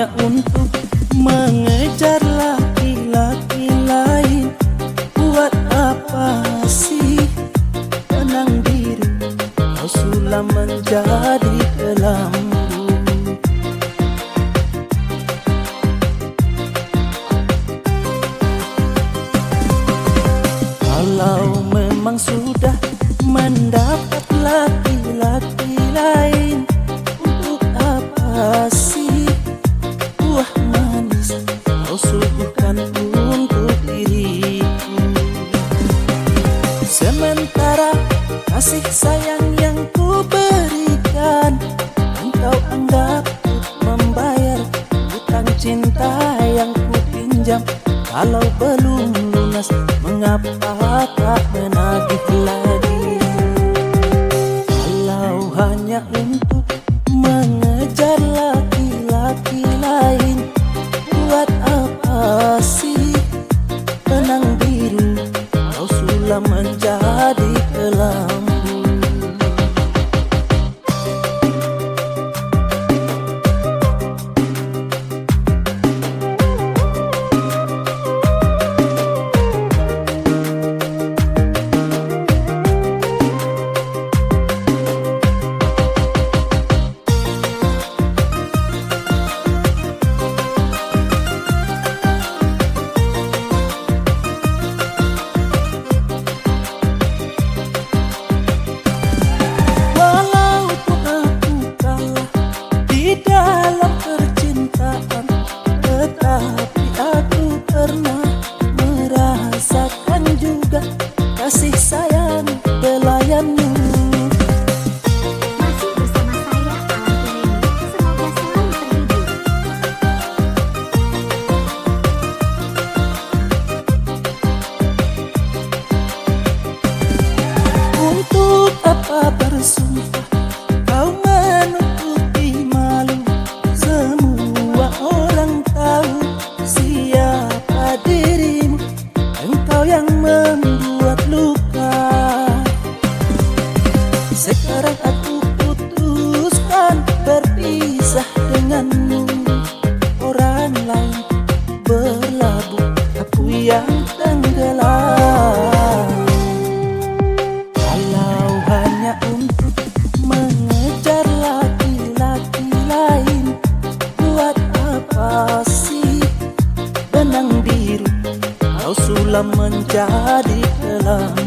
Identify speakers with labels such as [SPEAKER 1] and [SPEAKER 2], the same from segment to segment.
[SPEAKER 1] hanya untuk mengejar laki-laki lain. Buat apa sih tenang diri, kau sudah menjadi kelambu. Kalau memang sudah mendapat laki-laki lain, untuk apa sih buah manis kau suguhkan untuk diriku? Sementara kasih sayang yang ku berikan, engkau anggap membayar hutang cinta yang ku pinjam. Kalau belum lunas, mengapa tak menagih lagi? Kalau hanya untuk mengejar laki-laki lain, buat apa sih tenang diri, kau sudah menjadi kelambu. Dalam percintaan, tetapi aku pernah merasakan juga kasih sayang belayanmu.
[SPEAKER 2] Masih bersama saya, Alan Kureni. Semoga selalu terhibur.
[SPEAKER 1] Untuk apa bersumpah kau menutupi malu? Semua orang tahu siapa dirimu, engkau yang membuat luka. Sekarang aku putuskan berpisah denganmu. Orang lain berlabuh, aku yang tenggelam. Kalau hanya untuk mengejar laki-laki lain, buat apa sih benang biru, kau sudah menjadi kelambu.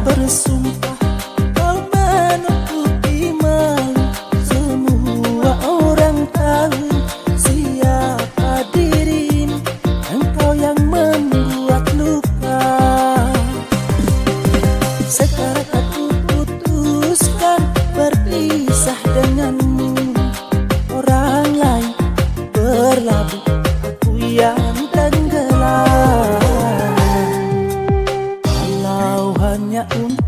[SPEAKER 1] Bersumpah kau menutupi malu, semua orang tahu siapa dirimu, engkau yang membuat luka. Sekarang aku putuskan berpisah denganmu. Orang lain berlabuh, aku yang tenggelam. Kalau hanya untuk